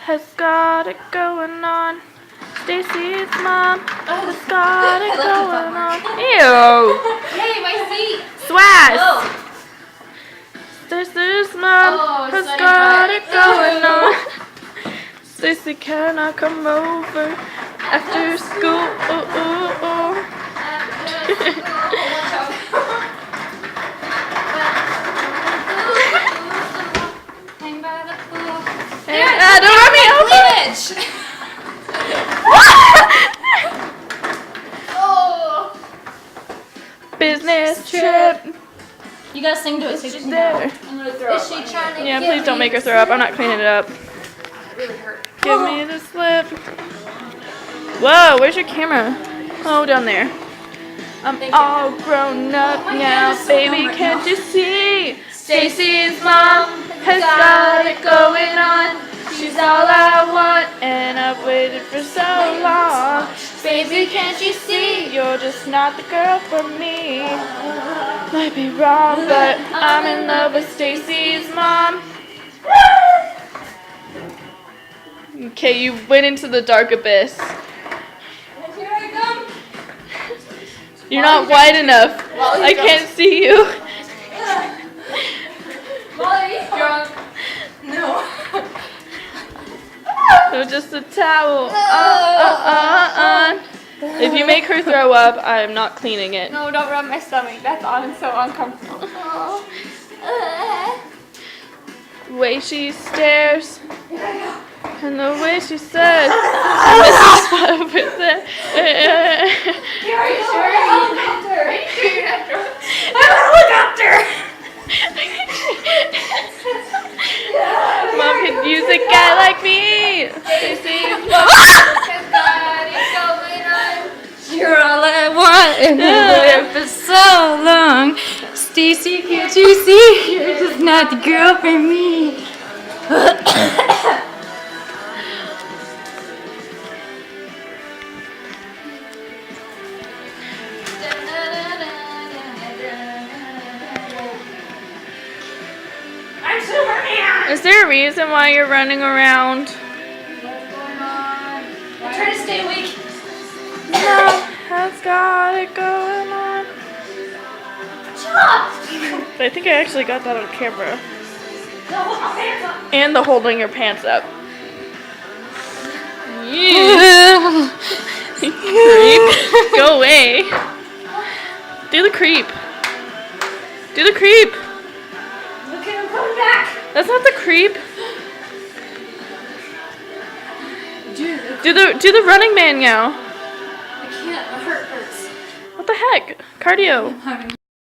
has got it going on. Stacy's mom has got it going on. Ew. Hey, my seat. Swass. Oh. Stacy's mom has got it going on. Stacy, can I come over after school? Don't run me over! Oh. Business trip. You gotta sing to it. So There. I'm gonna throw Is she trying to Yeah, please don't make her throw up. I'm not cleaning it up. It really hurt. Give me the slip. Whoa, where's your camera? Oh, down there. I'm all grown up now, baby, can't you see? Stacy's mom has got it going on. She's all I want, and I've waited for so long. Baby, can't you see? You're just not the girl for me. Might be wrong, but I'm in love with Stacy's mom. Okay, you went into the dark abyss. Here I come. You're not wide enough. I can't see you. Molly, drunk. No. So just a towel. If you make her throw up, I am not cleaning it. No, don't rub my stomach. That's so uncomfortable. The way she stares. And the way she says, Mrs. Spot over there. Are you sure? Helicopter. Are you sure you're not drunk? I'm a helicopter. Mom could use a guy like me. You're all I want, and I've lived for so long. Stacy, can't you see? You're just not the girl for me. I'm Superman! Is there a reason why you're running around? What's going on? I'm trying to stay awake. No, has got it going on. Shut up! I think I actually got that on camera. No, hold my pants up. And the holding your pants up. Yeah. Creep. Go away. Do the creep. Do the creep. Look at him coming back. That's not the creep. Do the running man now. I can't. My heart hurts. What the heck? Cardio.